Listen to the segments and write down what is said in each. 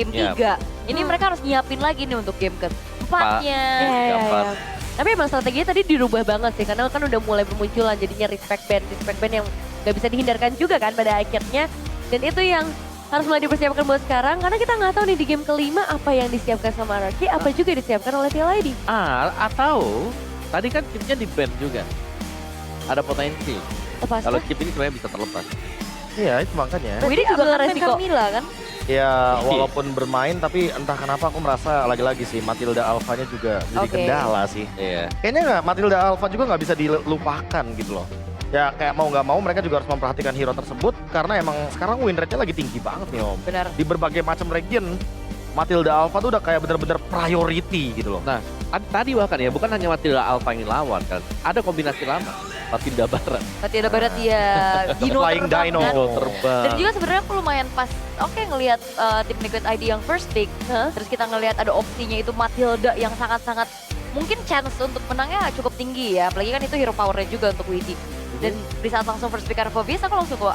game Yap. 3. Ini mereka harus nyiapin lagi nih untuk game keempatnya. Keempat. Tapi emang strateginya tadi dirubah banget sih, karena kan udah mulai bermunculan jadinya respect band yang gak bisa dihindarkan juga kan pada akhirnya. Dan itu yang harus mulai dipersiapkan buat sekarang, karena kita nggak tahu nih di game kelima apa yang disiapkan sama RRQ, apa juga disiapkan oleh TLID. Atau tadi kan chipnya di ban juga. Ada potensi. Lepas Kalau chip ini sebenarnya bisa terlepas. Iya, itu makanya. Widi juga kan resiko. Camila kan? Ya, walaupun bermain tapi entah kenapa aku merasa lagi-lagi sih Matilda Alpha-nya juga jadi kendala sih. Iya. Kayaknya nggak, Matilda Alpha juga nggak bisa dilupakan gitu loh. Ya kayak mau nggak mau mereka juga harus memperhatikan hero tersebut karena emang sekarang win rate-nya lagi tinggi banget nih Om. Benar. Di berbagai macam region, Matilda Alpha tuh udah kayak bener-bener priority gitu loh. Nah, tadi bahkan ya bukan hanya Matilda Alpha yang lawan kan. Ada kombinasi lama. Matilda Barat. Matilda Barat ya, Dino Flying terbang Dino. kan? Terbang. Dan juga sebenarnya aku lumayan pas, ngelihat tim Liquid ID yang first pick, terus kita ngelihat ada opsinya itu Matilda yang sangat-sangat mungkin chance untuk menangnya cukup tinggi ya, apalagi kan itu hero powernya juga untuk Widi. Dan di saat langsung first pick karena Phobius aku langsung kayak,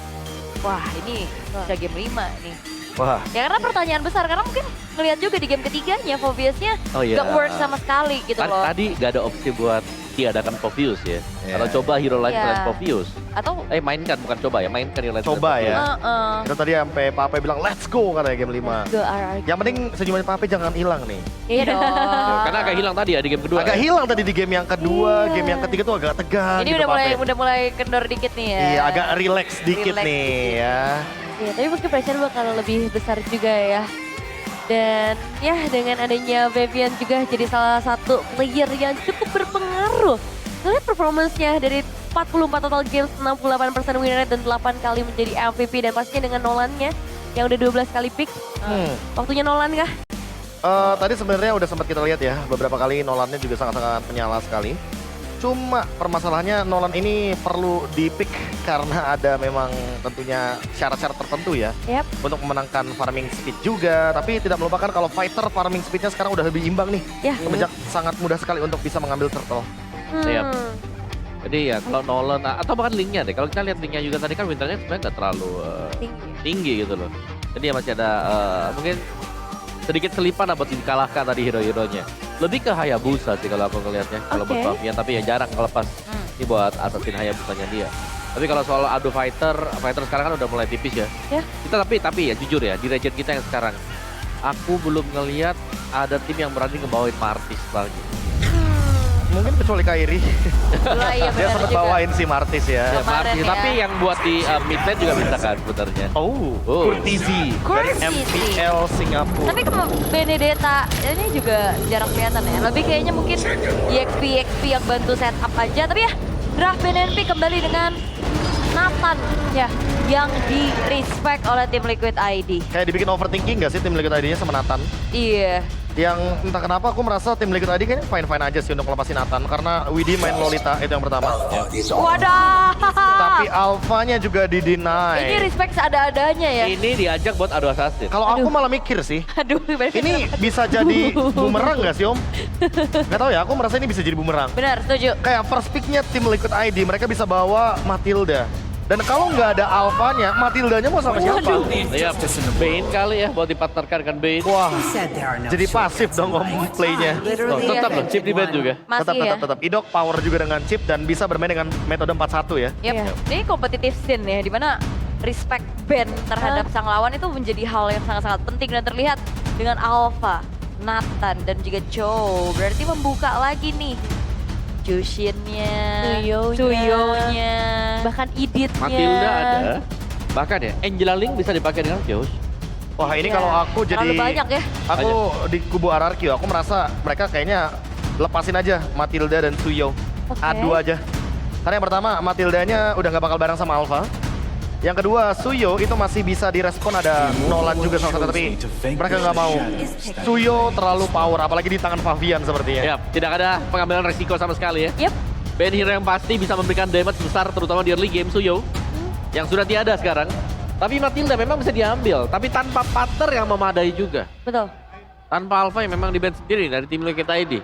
wah ini udah game 5 nih. Wah, Ya karena pertanyaan besar, karena mungkin ngelihat juga di game ketiganya Phobiusnya Oh iya. gak work sama sekali gitu Kan loh. tadi gak ada opsi buat diadakan Phobius ya. Iya. Kalau coba hero lain Iya. selain Phobius. Atau Mainkan, bukan coba ya. Mainkan hero lain selain Coba Phobius. ya. Itu tadi sampai Pape bilang let's go katanya game 5. ke RRQ. Yang penting senyuman Pape jangan hilang nih. Iya dong. Karena agak hilang tadi ya di game kedua. Agak ya. hilang tadi di game yang kedua, Iya. game yang ketiga tuh agak tegang Ini gitu udah mulai kendor dikit nih ya. Iya, agak relax dikit Relax nih dikit. ya. Iya, tapi mungkin pressure bakal lebih besar juga ya. Dan ya dengan adanya Vivian juga jadi salah satu player yang cukup berpengaruh. Lihat performance-nya dari 44 total games, 68% win rate dan 8 kali menjadi MVP. Dan pastinya dengan Nolan-nya yang udah 12 kali pick. Waktunya Nolan kah? Tadi sebenarnya udah sempat kita lihat ya, beberapa kali Nolannya juga sangat-sangat menyala sekali. Cuma permasalahannya Nolan ini perlu di-pick karena ada memang tentunya syarat-syarat tertentu ya. Yap. Untuk memenangkan farming speed juga, tapi tidak melupakan kalau fighter farming speednya sekarang udah lebih imbang nih. Ya. Semenjak sangat mudah sekali untuk bisa mengambil turtle. Yap. Jadi ya kalau Nolan atau bahkan linknya deh. Kalau kita lihat linknya juga tadi kan winternya sebenarnya nggak terlalu tinggi gitu loh. Jadi ya masih ada mungkin sedikit selipan buat dikalahkan tadi hero-heronya. Lebih ke Hayabusa sih kalau aku ngelihatnya. Kalau buat Oke. Fabian, tapi ya jarang ngelepas ini buat assassin Hayabusanya dia. Tapi kalau soal adu fighter sekarang kan udah mulai tipis ya. Ya. Kita tapi ya jujur ya di region kita yang sekarang aku belum ngelihat ada tim yang berani ngebawain Martis lagi. Mungkin kecuali Kairi. Iya, Dia benar sempat juga. bawain si Martis ya. Ya, Kemarin Martis. ya. Tapi yang buat di mid lane juga bisa kan sebenarnya. Oh, Oh. Kurtizi dari Kurtizi. MPL Singapura. Tapi kalau Benedetta ini juga jarang kelihatan ya. Lebih kayaknya mungkin EXP yang bantu setup aja. Tapi ya draft BNP kembali dengan Nathan ya yang di respect oleh tim Liquid ID. Kayak dibikin overthinking gak sih tim Liquid ID-nya sama Nathan? Iya. Yang entah kenapa aku merasa tim Liquid ID kayaknya fine-fine aja sih untuk lepasin Nathan. Karena Widi main Lolita itu yang pertama. Wadah. Tapi Alpha-nya juga Ini di-deny. respect seada-adanya ya. Ini diajak buat adu assassin. Kalau aku malah mikir sih, Aduh, ini bisa jadi bumerang gak sih Om? Gak tau ya, aku merasa ini bisa jadi bumerang. benar, setuju. Kayak first pick-nya tim Liquid ID, mereka bisa bawa Matilda. Dan kalau nggak ada Alpha-nya, Matildanya mau sama siapa? Ya, Bane kali ya buat dipartnerkan dengan Bane. Wah, jadi pasif dong Om play-nya. Literally, Tetap ya. loh, chip di band juga. Masih ya. Tetap. Idok power juga dengan chip dan bisa bermain dengan metode 4-1 ya. Yep. Ini kompetitif scene ya, dimana respect band terhadap sang lawan itu menjadi hal yang sangat-sangat penting dan terlihat dengan Alpha, Nathan, dan juga Joe. Berarti membuka lagi nih Jushinnya, Suyonya, bahkan Edithnya. Matilda ada. Bahkan ya, Angela Link bisa dipakai dengan Zeus. Wah ini Iya. kalau aku jadi, Terlalu banyak ya. aku di kubu RRQ, aku merasa mereka kayaknya lepasin aja Matilda dan Suyo. Oke. Adu aja. Karena yang pertama Matildanya udah nggak bakal bareng sama Alpha. Yang kedua Suyo itu masih bisa direspon, ada Nolan juga sama satu, tapi mereka nggak mau. Suyo terlalu power, apalagi di tangan Fabian sepertinya. Ya, tidak ada pengambilan resiko sama sekali ya. Yep. Band hero yang pasti bisa memberikan damage besar terutama di early game Suyo. Yang sudah tiada sekarang. Tapi Matilda memang bisa diambil, tapi tanpa partner yang memadai juga. Betul. Tanpa Alpha yang memang di band sendiri dari tim Liquid ID.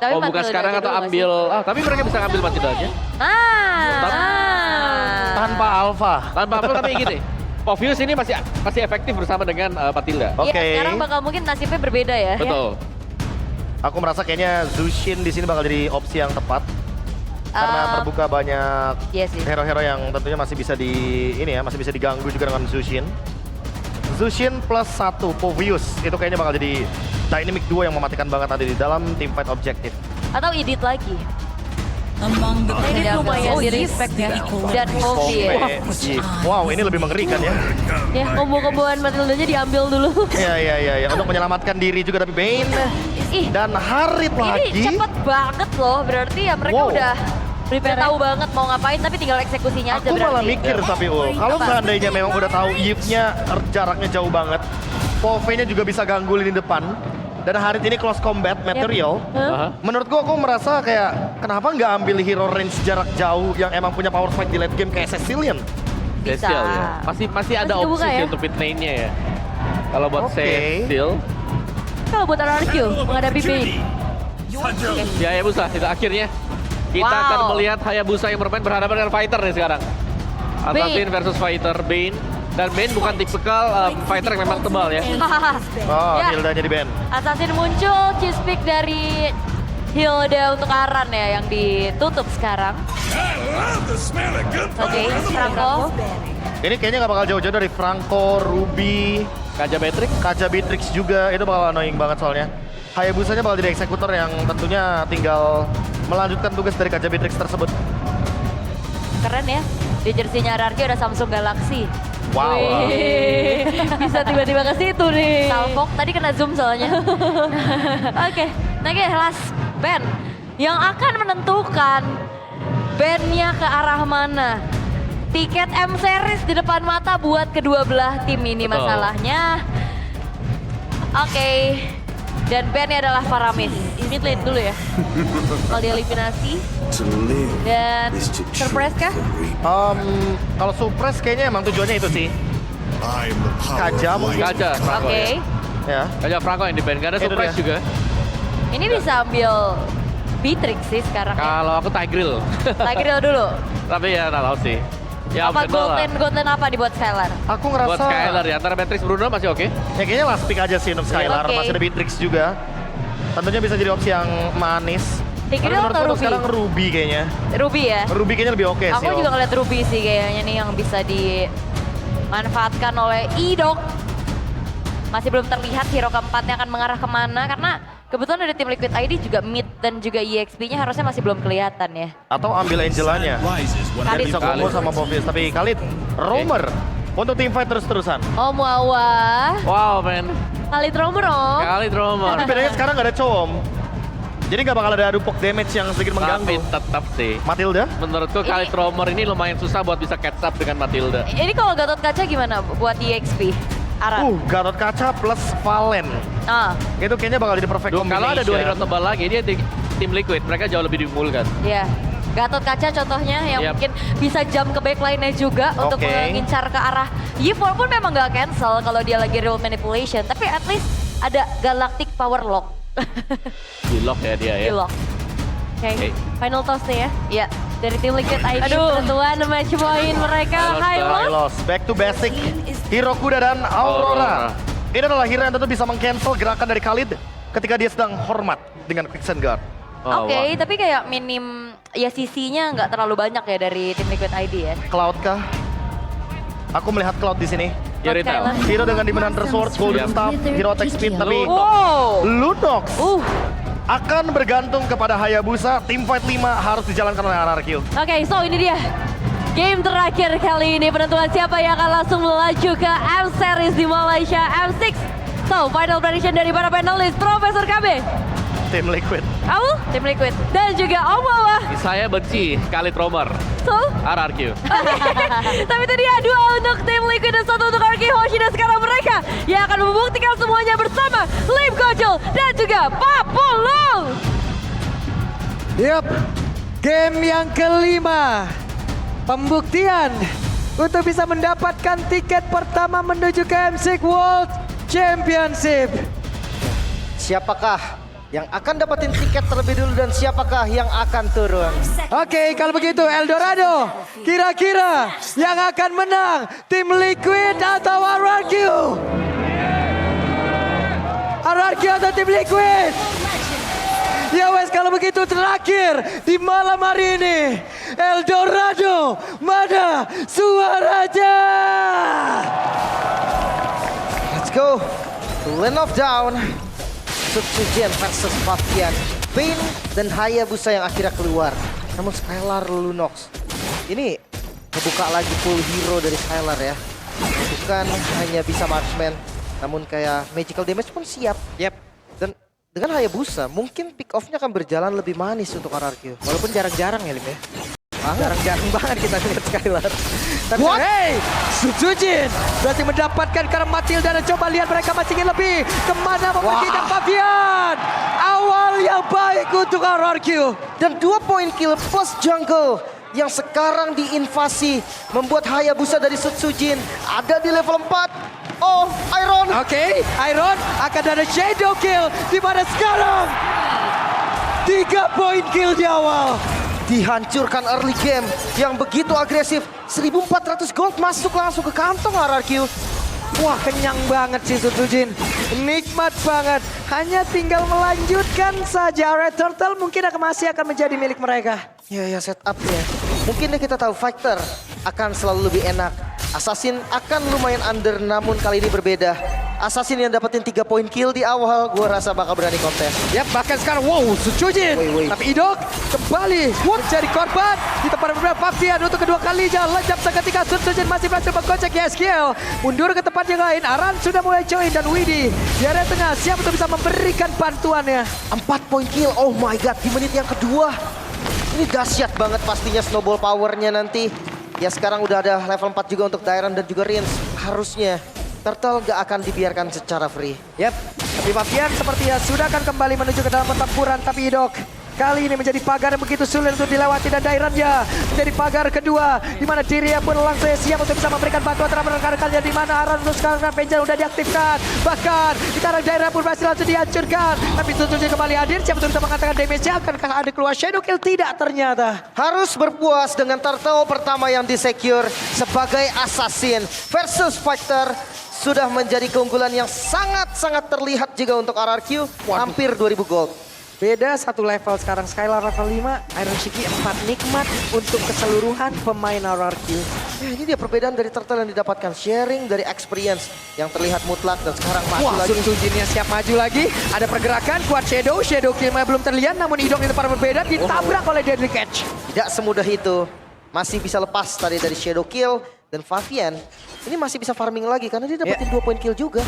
Tapi Oh bukan Matilda sekarang aja atau dulu nggak ambil, tapi mereka bisa ngambil Matildanya. Nah. Tanpa Alpha. Tanpa Alpha tapi gini, Povius ini masih efektif bersama dengan Matilda. Oke. Iya, sekarang bakal mungkin nasibnya berbeda ya. Betul. Aku merasa kayaknya Zushin di sini bakal jadi opsi yang tepat. Karena terbuka banyak Iya sih. hero-hero yang tentunya masih bisa masih bisa diganggu juga dengan Zushin. Zushin plus 1 Povius itu kayaknya bakal jadi dynamic duo yang mematikan banget nanti di dalam teamfight objektif. Atau edit lagi. Ini lumayan di respect ya. Dan Povi ya. Wow, ini lebih mengerikan ya. Ya, kombo-komboan Matildanya diambil dulu. Iya. Untuk menyelamatkan diri juga tapi Bane Ih, dan Harit ini lagi. cepet banget loh. Berarti ya mereka Wow. udah prepare tahu banget mau ngapain, tapi tinggal eksekusinya aja Aku berarti. malah mikir tapi kalau Apa? seandainya memang udah tahu Yip-nya jaraknya jauh banget, Pove-nya juga bisa ganggulin di depan, dan Harit ini close combat material. Aha. Menurutku aku merasa kayak kenapa nggak ambil hero range jarak jauh yang emang punya power fight di late game kayak Cecilion? Bisa. Cecil ya. Masih ada Masih opsi kebuka sih ya? untuk mid lane-nya ya. Kalau buat Oke. Cecil, Kalau buat RRQ menghadapi Bane. ya Hayabusa itu akhirnya. Kita Wow. akan melihat Hayabusa yang bermain berhadapan dengan fighter nih sekarang. Assassin versus fighter Bane. Dan Bane bukan tipikal fighter yang memang tebal ya. Oh, Ya. Hildanya di ban. Assassin muncul, cheese pick dari Hilda untuk Aran ya yang ditutup sekarang. Oke, Franco. Ini kayaknya nggak bakal jauh-jauh dari Franco, Ruby, Kaja Beatrix. Kaja Beatrix juga, itu bakal annoying banget soalnya. Hayabusanya bakal jadi eksekutor yang tentunya tinggal melanjutkan tugas dari Kaja Beatrix tersebut. Keren ya. Di jersey-nya RRQ ada Samsung Galaxy. Wow. Wih, bisa tiba-tiba ke situ nih. Salfok tadi kena zoom soalnya. Oke, last band yang akan menentukan bandnya ke arah mana. Tiket M Series di depan mata buat kedua belah tim ini Betul. masalahnya. Oke. Dan bandnya adalah Faramis. Mid lane dulu ya. Kalau dieliminasi. Dan surprise kah? Kalau suppress kayaknya emang tujuannya itu sih. Kaja mungkin. Kaja, Franco Oke. ya. Ya. Kaja Franco yang di ban, gak ada Itu surprise dia. juga. Ini bisa ambil Beatrix sih sekarang ya. Kalau aku Tigreal. Tigreal dulu. Tapi ya nggak tahu sih. Ya Apa optional lah. Golden apa dibuat Skylar? Aku Buat ngerasa Skylar ya, antara Beatrix Bruno masih oke. ya kayaknya last pick aja sih untuk Skylar. Oke. Masih ada Beatrix juga. Tentunya bisa jadi opsi yang manis. Tapi Tigreal menurutku atau untuk Ruby? sekarang Ruby kayaknya. Ruby ya? Ruby kayaknya lebih oke sih. Aku juga ngeliat Ruby sih kayaknya nih yang bisa dimanfaatkan oleh Idok. Masih belum terlihat hero keempatnya akan mengarah kemana karena kebetulan dari tim Liquid ID juga mid dan juga EXP-nya harusnya masih belum kelihatan ya. Atau ambil Angelanya. Dan Khalid. bisa combo sama Povius. Tapi Khalid, Roamer untuk teamfight terus-terusan. Om Wawa, Wow men, Khalid Romer om. kali drummer. Tapi bedanya sekarang nggak ada Chom. Jadi nggak bakal ada adu poke damage yang sedikit Tapi mengganggu. tetap sih. Matilda? Menurutku kali Romer ini lumayan susah buat bisa catch up dengan Matilda. Ini kalau Gatot Kaca gimana buat EXP? Aran. Gatot Kaca plus Valen. Ah, Itu kayaknya bakal jadi perfect combination. Kalau ada dua hero tebal lagi, dia di tim Liquid, mereka jauh lebih diunggulkan. ya. Gatot Kaca contohnya yang Yap. mungkin bisa jump ke backline-nya juga untuk Oke. mengincar ke arah Yip, walaupun memang nggak cancel kalau dia lagi real manipulation, tapi at least ada Galactic Power Lock. Di lock ya dia ya. Di lock. Oke, Oke. final toss nih ya. Iya, dari tim Liquid ID. Penentuan match point mereka high loss. Loss. Back to basic. Hero Kuda dan Aurora. Ini adalah hero yang tentu bisa meng-cancel gerakan dari Khalid ketika dia sedang hormat dengan Quicksand Guard. Oh, Oke, wah. tapi kayak minim ya sisinya nggak terlalu banyak ya dari tim Liquid ID ya. Cloud kah? Aku melihat Cloud di sini. Ya retail. Skylar. Hero dengan Demon Hunter Sword, Golden Yap. Staff, Hero Attack Speed, tapi Wow. Lunox Uh. akan bergantung kepada Hayabusa. Teamfight 5 harus dijalankan oleh RRQ. Oke, so ini dia. Game terakhir kali ini penentuan siapa yang akan langsung melaju ke M Series di Malaysia M6. So, final prediction dari para panelis Profesor KB, Tim Liquid. Aul, tim Liquid, dan juga Om Wawa. Saya benci kali Romer, So, RRQ. tapi itu dia dua untuk tim Liquid dan satu untuk RRQ Hoshi, dan sekarang mereka yang akan membuktikan semuanya bersama Lim Kojol dan juga Papulung. Yup, game yang kelima. Pembuktian untuk bisa mendapatkan tiket pertama menuju ke M6 World Championship. Siapakah yang akan dapetin tiket terlebih dulu dan siapakah yang akan turun. Oke, kalau begitu Eldorado, kira-kira yang akan menang tim Liquid atau RRQ? RRQ atau tim Liquid? Ya wes, kalau begitu terakhir di malam hari ini, Eldorado, mana suaranya? Let's go. Lane of Down. Subsujian versus Fabian. Pain dan Hayabusa yang akhirnya keluar. Namun Skylar Lunox. Ini ngebuka lagi full hero dari Skylar ya. Bukan hanya bisa marksman. Namun kayak magical damage pun siap. Yep. Dan dengan Hayabusa mungkin pick off-nya akan berjalan lebih manis untuk RRQ. Walaupun jarang-jarang ya Lim ya. Jarang-jarang banget kita lihat Skylar. Tapi What? Hey, Sujujin berarti mendapatkan karena Matilda dan coba lihat mereka masih ingin lebih. Kemana mempergikan Fabian? Awal yang baik untuk RRQ. dan 2 point kill plus jungle yang sekarang diinvasi membuat Hayabusa dari Sutsujin ada di level 4. Oh, Iron. Oke, Iron akan ada shadow kill di mana sekarang 3 point kill di awal. Dihancurkan early game yang begitu agresif. 1400 gold masuk langsung ke kantong RRQ. Wah, kenyang banget sih Sutsujin. Nikmat banget. Hanya tinggal melanjutkan saja. Red Turtle mungkin masih akan menjadi milik mereka. Ya setupnya. Mungkin kita tahu Fighter akan selalu lebih enak. Assassin akan lumayan under namun kali ini berbeda. Assassin yang dapetin 3 point kill di awal gue rasa bakal berani kontes. Ya bahkan sekarang wow Sutsujin. Woi. Tapi Idok kembali menjadi korban di tempat berbeda. Fabian untuk kedua kalinya lejap seketika. Sutsujin masih berhasil menggocek Yeskiel. Mundur ke tempat yang lain. Aran sudah mulai join dan Widi di area tengah siap untuk bisa memberikan bantuannya. 4 point kill, oh my god, di menit yang kedua. Ini dahsyat banget pastinya snowball powernya nanti. Ya sekarang udah ada level 4 juga untuk Dairon dan juga Rins. Harusnya Turtle gak akan dibiarkan secara free. Yap, tapi Fabian sepertinya sudah akan kembali menuju ke dalam pertempuran. Tapi Idok kali ini menjadi pagar yang begitu sulit untuk dilewati dan Daironnya menjadi pagar kedua di mana dirinya pun langsung siap untuk bisa memberikan bantuan terhadap rekan-rekannya di mana Aran untuk sekarang Vengeance udah diaktifkan. Bahkan sekarang Dairon pun berhasil langsung dihancurkan. Tapi Sutsujin kembali hadir siap untuk bisa mengatakan damage-nya. Akankah ada keluar shadow kill? Tidak ternyata. Harus berpuas dengan Turtle pertama yang disecure sebagai assassin versus fighter. Sudah menjadi keunggulan yang sangat-sangat terlihat juga untuk RRQ. Hampir 2000 gold. Beda satu level sekarang. Skylar level 5, Iron Shiki 4. Nikmat untuk keseluruhan pemain RRQ. Ya, ini dia perbedaan dari Turtle yang didapatkan. Sharing dari experience yang terlihat mutlak dan sekarang maju Wah, lagi. Sutsujinnya siap maju lagi. Ada pergerakan, kuat shadow killnya belum terlihat. Namun Idok itu para berbeda ditabrak oleh Deadly Catch. Tidak semudah itu. Masih bisa lepas tadi dari shadow kill. Dan Fabian ini masih bisa farming lagi karena dia dapetin 2 point kill juga.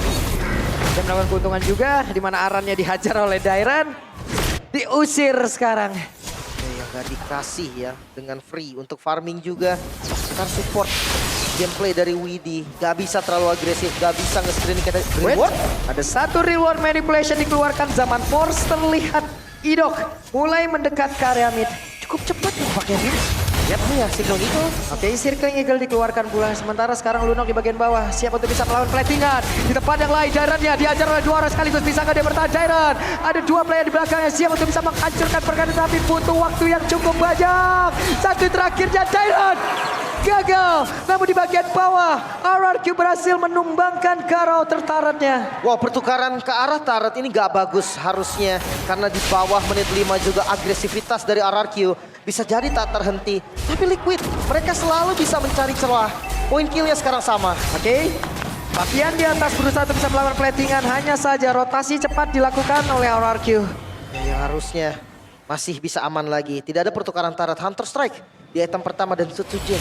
Dan melakukan keuntungan juga di mana Arannya dihajar oleh Dairon. Diusir sekarang. Yang gak dikasih ya dengan free untuk farming juga. Sekarang support gameplay dari Widi. Gak bisa terlalu agresif, gak bisa nge-screen kita. Reward? Ada satu reward manipulation dikeluarkan. Zaman Force terlihat Idok mulai mendekat ke area mid. Cukup cepat nampaknya Vin. Lihat nih ya Circling Eagle. Oke, Circling Eagle dikeluarkan pula. Sementara sekarang Lunok di bagian bawah. Siap untuk bisa melawan platingan. Di tempat yang lain Daironnya diajar oleh 2 orang sekaligus. Bisa nggak dia bertahan Dairon? Ada 2 player di belakangnya. Siap untuk bisa menghancurkan pergerakan. Tapi butuh waktu yang cukup banyak. Satu terakhirnya Dairon. Gagal. Namun di bagian bawah RRQ berhasil menumbangkan Karau tertarannya. Wow, pertukaran ke arah turret ini gak bagus harusnya. Karena di bawah menit 5 juga agresivitas dari RRQ. Bisa jadi tak terhenti. Tapi Liquid, mereka selalu bisa mencari celah. Poin killnya sekarang sama. Oke. Fabian di atas berusaha untuk bisa melawan platingan. Hanya saja rotasi cepat dilakukan oleh RRQ. Ya, harusnya masih bisa aman lagi. Tidak ada pertukaran turret. Hunter Strike di item pertama dan Sutsujin.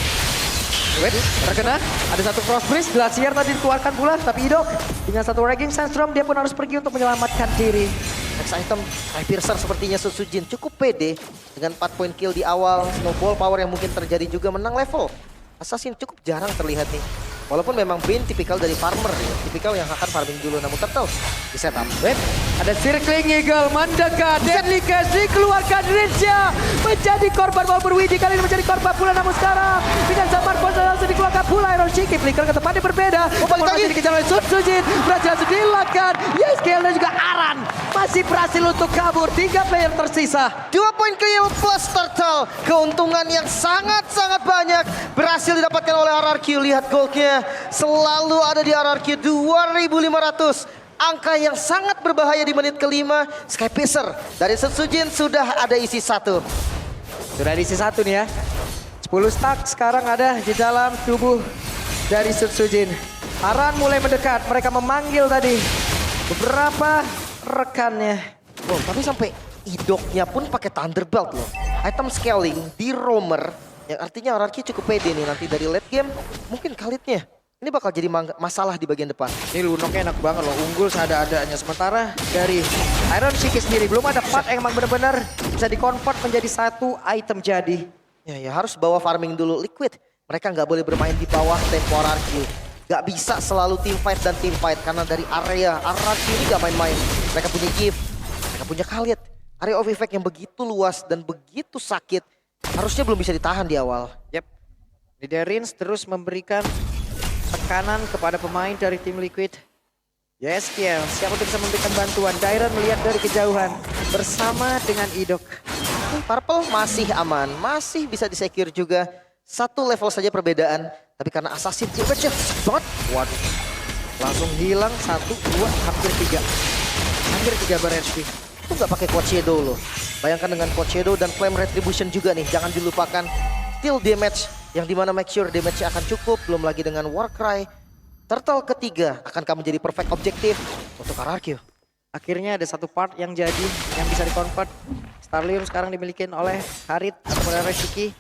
Wait, terkena. Ada satu Frost Breeze. Glacier tadi dikeluarkan pula. Tapi Idok dengan satu Raging Sandstorm dia pun harus pergi untuk menyelamatkan diri. Next item, Piercer sepertinya Sutsujin cukup pede dengan 4 point kill di awal. Snowball power yang mungkin terjadi juga menang level. Assassin cukup jarang terlihat nih. Walaupun memang Bane tipikal dari farmer, ya. Tipikal yang akan farming dulu. Namun Turtle di setup. Wait, ada Circling Eagle mendekat. Deadly Catch dikeluarkan. Rinsya menjadi korban walaupun Widi kali ini menjadi korban pula. Namun sekarang dengan zaman Force langsung dikeluarkan pula. Iron Shiki flicker ke tempat yang berbeda. Balik lagi. Dikejar oleh Sutsujin. Berhasil langsung dilakukan. Yeskiel dan juga Aran masih masih berhasil untuk kabur. 3 player tersisa. 2 poin kill plus turtle. Keuntungan yang sangat-sangat banyak berhasil didapatkan oleh RRQ. Lihat goldnya selalu ada di RRQ 2500. Angka yang sangat berbahaya di menit kelima. Sky Pacer dari Setsujin sudah ada isi 1. Sudah diisi 1 nih ya. 10 stack sekarang ada di dalam tubuh dari Setsujin. Aran mulai mendekat. Mereka memanggil tadi beberapa rekannya. Wow, tapi sampai idoknya pun pakai Thunderbolt loh. Item scaling di roamer. Yang artinya RRQ cukup pede nih nanti dari late game. Mungkin Khalidnya. Ini bakal jadi masalah di bagian depan. Ini Lunoknya enak banget loh. Unggul seada-adanya. Sementara dari Iron Shiki sendiri belum ada part yang emang benar-benar bisa di-convert menjadi 1 item jadi. Ya harus bawa farming dulu. Liquid. Mereka nggak boleh bermain di bawah tempo RRQ. Gak bisa selalu team fight dan team fight. Karena dari area RRQ ini gak main-main. Mereka punya Gift. Mereka punya Khalid. Area of effect yang begitu luas dan begitu sakit. Harusnya belum bisa ditahan di awal. Yep. Rins terus memberikan tekanan kepada pemain dari tim Liquid. YSKL siap untuk bisa memberikan bantuan. Dairon melihat dari kejauhan bersama dengan Idok. Purple masih aman. Masih bisa disecure juga. 1 level saja perbedaan. Tapi karena assassin damage-nya besar banget. Waduh. Langsung hilang 1, 2, hampir 3. Hampir 3 bar HP. Itu nggak pakai Quad Shadow loh. Bayangkan dengan Quad Shadow dan Flame Retribution juga nih. Jangan dilupakan still damage. Yang dimana make sure damage-nya akan cukup. Belum lagi dengan Warcry. Turtle ketiga akankah menjadi perfect objektif untuk RRQ. Akhirnya ada 1 part yang jadi, yang bisa di-convert. Starlium sekarang dimiliki oleh Harit atau oleh Reshiki.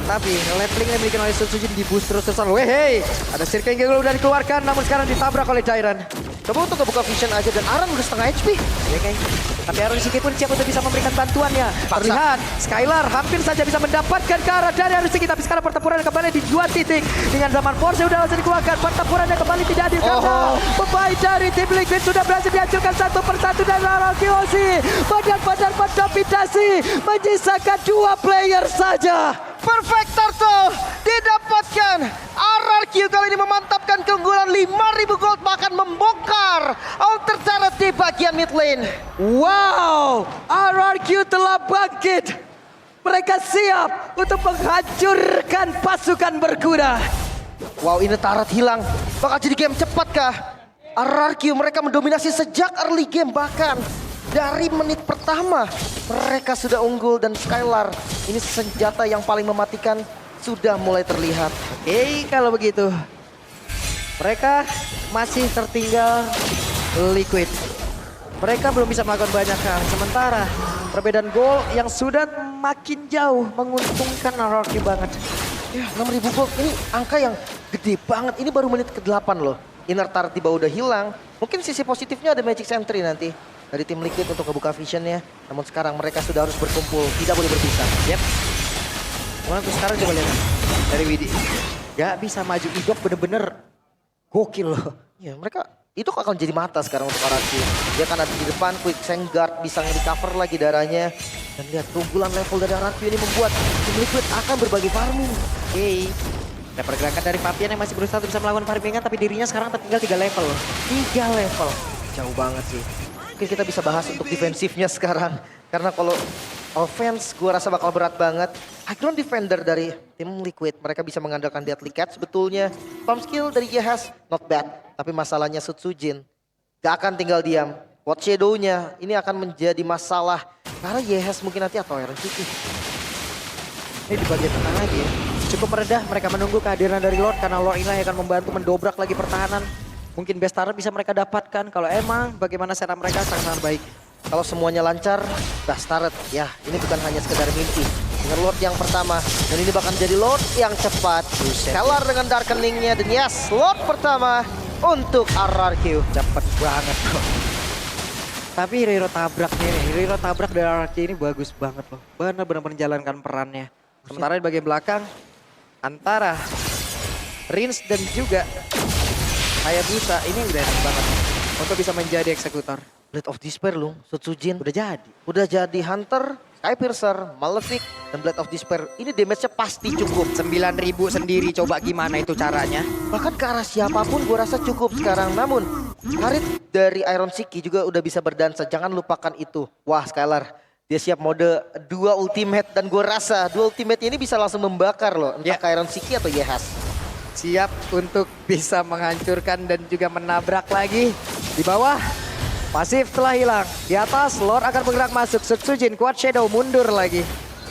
Tapi leveling yang dimiliki oleh Setsujin di boost terus-terusan. Wehey, ada circle yang udah dikeluarkan namun sekarang ditabrak oleh Dairon. Coba untuk ngebuka vision aja dan Aran udah setengah HP. Ya guys. Tapi Aaron Shiki pun siap untuk bisa memberikan bantuannya. Paksa. Terlihat Skylar hampir saja bisa mendapatkan ke arah dari Aaron Shiki. Tapi sekarang pertempuran kembali di 2 titik. Dengan zaman Force sudah langsung dikeluarkan. Pertempurannya kembali tidak adil karena pemain dari tim Liquid sudah berhasil dihancurkan 1 persatu dan RRQ benar-benar mendominasi. Menyisakan 2 player saja. Perfect Turtle didapatkan. RRQ kali ini memantapkan keunggulan 5.000 gold. Bahkan membongkar alter turret di bagian mid lane. Wow, RRQ telah bangkit. Mereka siap untuk menghancurkan pasukan berkuda. Wow, ini turret hilang. Bakal jadi game cepat kah? RRQ mereka mendominasi sejak early game. Bahkan dari menit pertama mereka sudah unggul. Dan Skylar ini senjata yang paling mematikan sudah mulai terlihat. Oke, kalau begitu mereka masih tertinggal Liquid. Mereka belum bisa melakukan banyak hal. Sementara perbedaan gol yang sudah makin jauh menguntungkan RRQ banget. Ya, 6.000 gold ini angka yang gede banget. Ini baru menit ke-8 loh. Inner turret tiba udah hilang. Mungkin sisi positifnya ada Magic Sentry nanti dari tim Liquid untuk ngebuka visionnya. Namun sekarang mereka sudah harus berkumpul, tidak boleh berpisah. Yep. Mulai sekarang coba lihat dari Widi. Gak bisa maju. Idok bener-bener gokil loh. Ya, mereka itu akan jadi mata sekarang untuk RRQ. Dia kan ada di depan, quick guard bisa nge-recover lagi darahnya. Dan lihat keunggulan level dari RRQ ini membuat tim Liquid akan berbagi farming. Oke. Ada pergerakan dari Papian yang masih berusaha untuk bisa melakukan farmingan. Tapi dirinya sekarang tertinggal 3 level loh. 3 level. Jauh banget sih. Mungkin kita bisa bahas untuk defensifnya sekarang. Karena kalau offense gue rasa bakal berat banget. Background defender dari tim Liquid. Mereka bisa mengandalkan Deadly Cat sebetulnya. Farm skill dari Yehas not bad. Tapi masalahnya Setsujin gak akan tinggal diam. Quad Shadow-nya ini akan menjadi masalah. Karena Yehas mungkin nanti atau Iron City. Ini di bagian tengah lagi ya. Cukup meredah, mereka menunggu kehadiran dari Lord. Karena Lord ini akan membantu mendobrak lagi pertahanan. Mungkin best turret bisa mereka dapatkan. Kalau emang bagaimana setup mereka sangat-sangat baik. Kalau semuanya lancar, best turret. Ya, ini bukan hanya sekedar mimpi. Dengan Lord yang pertama. Dan ini bahkan jadi Lord yang cepat. Kelar dengan Darkening-nya. Dan yes, Lord pertama untuk RRQ. Cepet banget loh. Tapi Hero tabraknya nih. Hero tabrak dari RRQ ini bagus banget loh. Benar-benar menjalankan perannya. Sementara di bagian belakang. Antara Rins dan juga Hayabusa ini udah enak banget. Untuk bisa menjadi eksekutor. Blade of Despair loh, Setsujin. Udah jadi. Udah jadi Hunter, Sky Piercer, Malefic, dan Blade of Despair. Ini damage-nya pasti cukup. 9.000 sendiri, coba gimana itu caranya? Bahkan ke arah siapapun gue rasa cukup sekarang. Namun Karit dari Iron Siki juga udah bisa berdansa, jangan lupakan itu. Wah Skylar, dia siap mode 2 ultimate dan gue rasa 2 ultimate ini bisa langsung membakar loh. Entah ke Iron Siki atau Yehas. Siap untuk bisa menghancurkan dan juga menabrak lagi. Di bawah, pasif telah hilang. Di atas, Lord akan bergerak masuk. Sutsujin, Quad Shadow mundur lagi.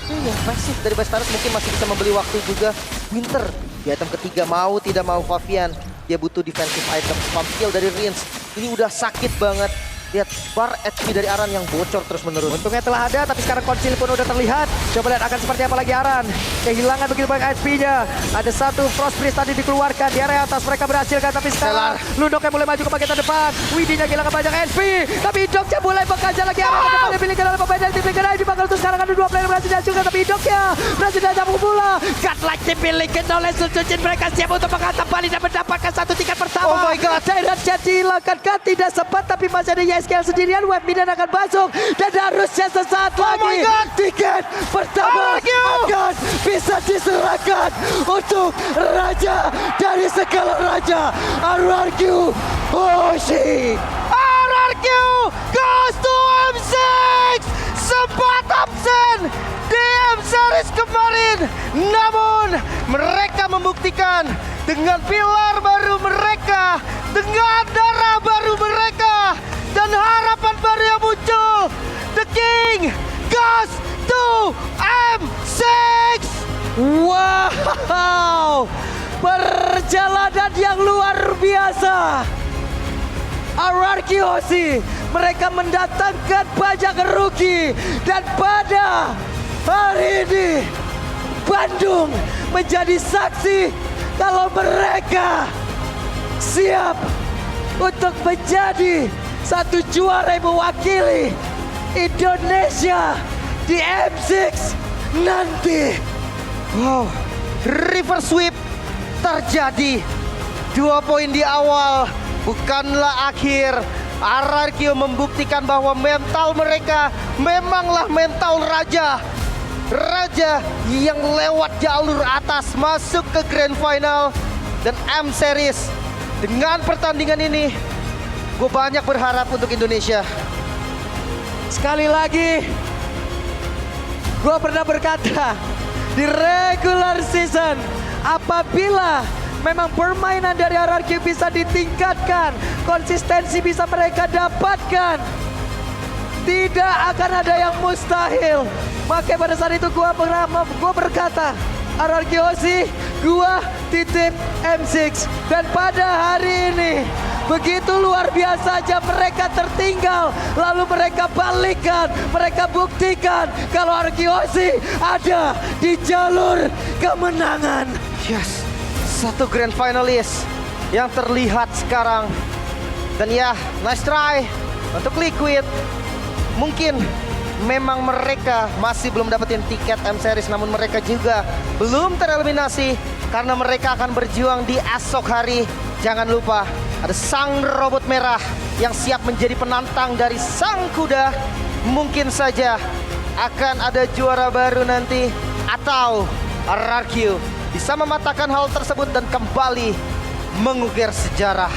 Ya, pasif dari Bastards mungkin masih bisa membeli waktu juga. Winter, di item ketiga mau tidak mau Fabian. Dia butuh defensive item, spam skill dari Rins. Ini udah sakit banget. Lihat bar HP dari Aran yang bocor terus menerus. Untungnya telah ada, tapi sekarang konsil pun udah terlihat. Coba lihat akan seperti apa lagi Aran. Kehilangan begitu banyak HP-nya. Ada satu Frost Priest tadi dikeluarkan di area atas. Mereka berhasil kan, tapi sekarang Ludok yang mulai maju ke bagian depan. Widinya kehilangan banyak HP. Tapi Idoknya mulai bekerja lagi. Aran ke depan dipilihkan oleh pemain dari tim Liga dibangun untuk sekarang ada 2 player berhasil dihancurkan. Tapi Idoknya berhasil dihancurkan pula. Godlike dipilihkan oleh Sutsujin. Mereka siap untuk menghantam balik dan mendapatkan satu tiket pertama. Oh my god. Dairat dihilangkan, tidak sempat tapi masih ada YSKL sendirian. Web Midan akan masuk dan harusnya sesaat lagi tiket pertama akan bisa diserahkan untuk raja dari segala raja, RRQ Hoshi. RRQ goes to M6, sempat absen di M-Series kemarin, namun mereka membuktikan dengan pilar baru mereka, dengan darah baru mereka, dan harapan baru yang muncul. The King goes to M6. Wow, perjalanan yang luar biasa. RRQ Hoshi, mereka mendatangkan banyak rookie. Dan pada hari ini Bandung menjadi saksi kalau mereka siap untuk menjadi satu juara yang mewakili Indonesia di M6 nanti. Wow, reverse sweep terjadi. 2 poin di awal bukanlah akhir. RRQ membuktikan bahwa mental mereka memanglah mental raja. Raja yang lewat jalur atas masuk ke Grand Final dan M-Series. Dengan pertandingan ini, gue banyak berharap untuk Indonesia. Sekali lagi, gue pernah berkata di regular season, apabila memang permainan dari RRQ bisa ditingkatkan, konsistensi bisa mereka dapatkan, tidak akan ada yang mustahil. Makanya pada saat itu gue berkata, RRQ Hoshi, gue titip M6. Dan pada hari ini, begitu luar biasa aja mereka tertinggal, lalu mereka balikan, mereka buktikan kalau RRQ Hoshi ada di jalur kemenangan. Yes, satu grand finalis yang terlihat sekarang. Dan ya, nice try untuk Liquid. Mungkin memang mereka masih belum dapetin tiket M-Series, namun mereka juga belum tereliminasi karena mereka akan berjuang di esok hari. Jangan lupa, ada sang robot merah yang siap menjadi penantang dari sang kuda. Mungkin saja akan ada juara baru nanti, atau RRQ bisa mematahkan hal tersebut dan kembali mengukir sejarah.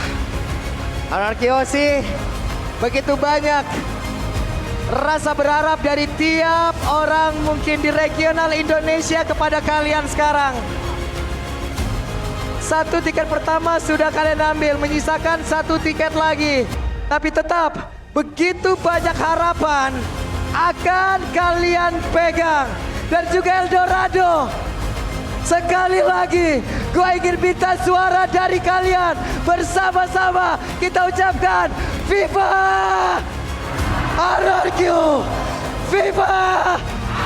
RRQ Hoshi, begitu banyak rasa berharap dari tiap orang mungkin di regional Indonesia kepada kalian sekarang. Satu tiket pertama sudah kalian ambil, menyisakan satu tiket lagi. Tapi tetap begitu banyak harapan akan kalian pegang. Dan juga Eldorado. Sekali lagi, gue ingin minta suara dari kalian. Bersama-sama kita ucapkan Viva RRQ, Viva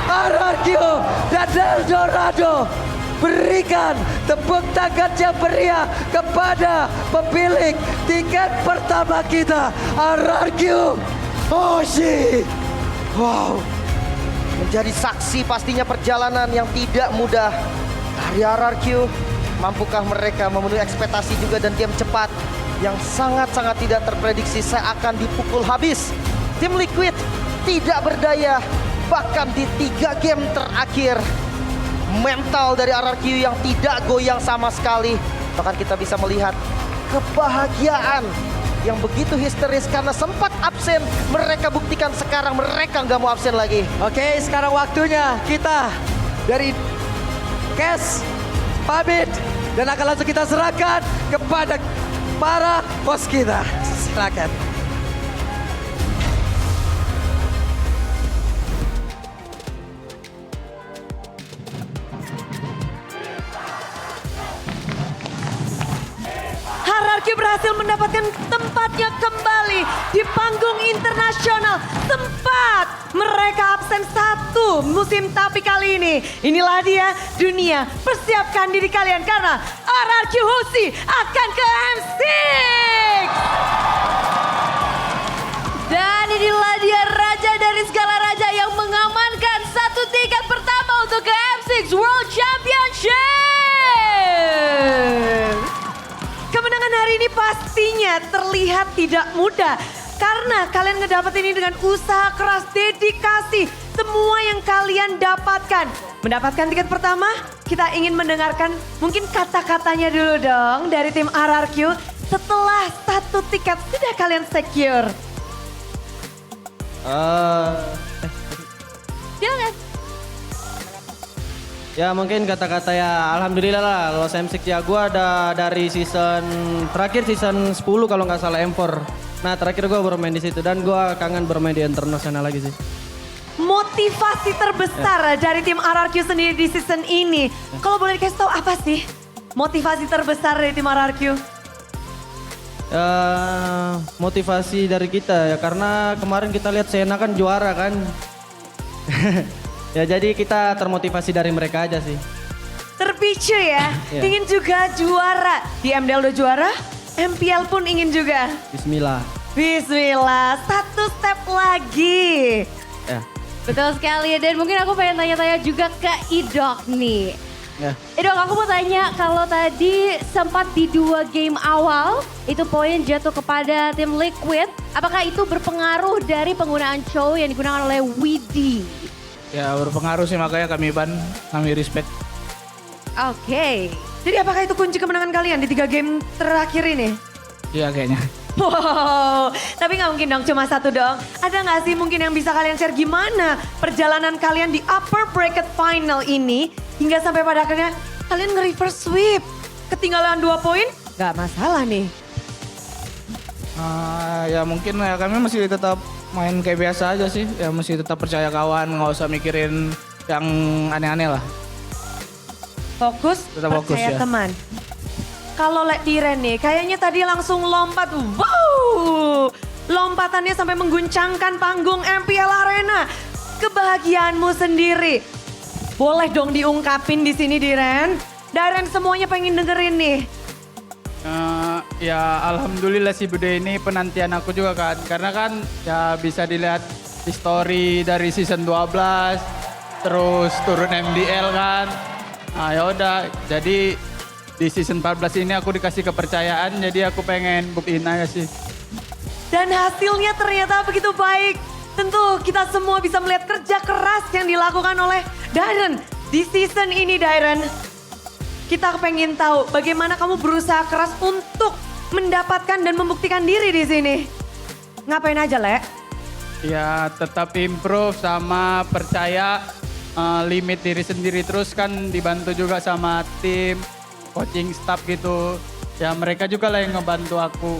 RRQ, dan Eldorado. Berikan tepuk tangan yang meriah kepada pemilik tiket pertama kita, RRQ Hoshi. Wow, menjadi saksi pastinya perjalanan yang tidak mudah dari RRQ. Mampukah mereka memenuhi ekspektasi juga dan game cepat yang sangat-sangat tidak terprediksi seakan dipukul habis. Tim Liquid tidak berdaya, bahkan di 3 game terakhir. Mental dari RRQ yang tidak goyang sama sekali. Bahkan kita bisa melihat kebahagiaan yang begitu histeris karena sempat absen. Mereka buktikan sekarang mereka nggak mau absen lagi. Oke, sekarang waktunya kita dari Cash pamit dan akan langsung kita serahkan kepada para bos kita. Silakan. Hierarchy berhasil mendapatkan tempatnya kembali di panggung internasional. Tempat mereka absen 1 musim, tapi kali ini inilah dia dunia. Persiapkan diri kalian karena Hierarchy Hoshi akan ke M6. Dan inilah dia raja dari segala raja yang mengamankan 1 tiket pertama untuk ke M6 World Championship. Kemenangan hari ini pastinya terlihat tidak mudah. Karena kalian ngedapetin ini dengan usaha keras, dedikasi, semua yang kalian dapatkan. Mendapatkan tiket pertama, kita ingin mendengarkan mungkin kata-katanya dulu dong dari tim RRQ. Setelah 1 tiket sudah kalian secure. Jangan. Ya mungkin kata-kata ya alhamdulillah lah lolos M6 ya. Gue ada dari terakhir season 10 kalau nggak salah M4. Nah terakhir gue bermain di situ dan gue kangen bermain di internasional lagi sih. Motivasi terbesar dari tim RRQ sendiri di season ini. Kalau boleh dikasih tahu apa sih motivasi terbesar dari tim RRQ? Motivasi dari kita ya karena kemarin kita lihat Sena kan juara kan. Ya jadi kita termotivasi dari mereka aja sih. Terpicu ya, Iya. ingin juga juara. Di MDL udah juara, MPL pun ingin juga. Bismillah. Bismillah, 1 step lagi. Ya. Betul sekali, dan mungkin aku pengen tanya-tanya juga ke Idok nih. Ya. Idok, aku mau tanya, kalau tadi sempat di 2 game awal, itu poin jatuh kepada tim Liquid. Apakah itu berpengaruh dari penggunaan Chow yang digunakan oleh Widdy? Ya berpengaruh sih, makanya kami respect. Oke, jadi apakah itu kunci kemenangan kalian di 3 game terakhir ini? Iya kayaknya. Wow, tapi nggak mungkin dong cuma 1 dong. Ada nggak sih mungkin yang bisa kalian share gimana perjalanan kalian di upper bracket final ini hingga sampai pada akhirnya kalian nge-reverse sweep. Ketinggalan 2 poin, nggak masalah nih. Ya mungkin ya kami masih tetap main kayak biasa aja sih. Ya masih tetap percaya kawan, nggak usah mikirin yang aneh-aneh lah. Fokus, Tetap fokus, percaya ya. teman. Kalau Diren nih, kayaknya tadi langsung lompat. Wow, lompatannya sampai mengguncangkan panggung MPL Arena. Kebahagiaanmu sendiri. Boleh dong diungkapin di sini Diren. Diren semuanya pengen dengerin nih. Ya alhamdulillah sih Bude, ini penantian aku juga kan. Karena kan ya bisa dilihat di story dari season 12. Terus turun MDL kan. Nah ya udah, jadi di season 14 ini aku dikasih kepercayaan, jadi aku pengen buktiin aja sih. Dan hasilnya ternyata begitu baik. Tentu kita semua bisa melihat kerja keras yang dilakukan oleh Diren di season ini Diren. Kita pengen tahu bagaimana kamu berusaha keras untuk mendapatkan dan membuktikan diri di sini. Ngapain aja, Le? Ya tetap improve sama percaya limit diri sendiri, terus kan dibantu juga sama tim, coaching staff gitu. Ya mereka juga lah yang ngebantu aku.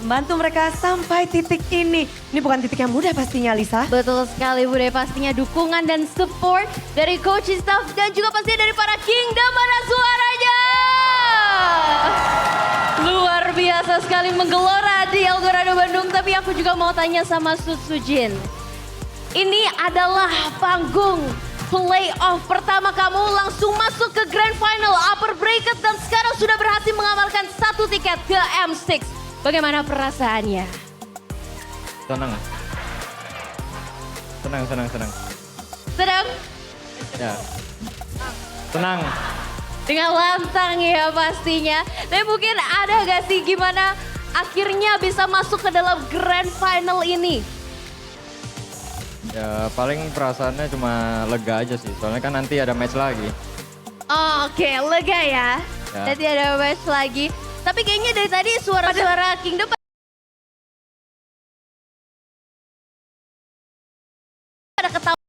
Membantu mereka sampai titik ini. Ini bukan titik yang mudah pastinya, Lisa. Betul sekali Bude, pastinya dukungan dan support dari coaching staff dan juga pastinya dari para Kingdom. Mana suaranya? Luar biasa sekali menggelora di Eldorado Bandung. Tapi aku juga mau tanya sama Sujin. Ini adalah panggung playoff pertama kamu, langsung masuk ke grand final upper bracket dan sekarang sudah berhasil mengamalkan 1 tiket ke M6. Bagaimana perasaannya? Senang. Senang. Sedang? Ya. Senang. Dengan lantang ya pastinya. Tapi mungkin ada gak sih gimana akhirnya bisa masuk ke dalam grand final ini? Ya paling perasaannya cuma lega aja sih. Soalnya kan nanti ada match lagi. Oke, lega ya. Ya. Nanti ada match lagi. Tapi kayaknya dari tadi suara-suara Kingdom pada ketawa.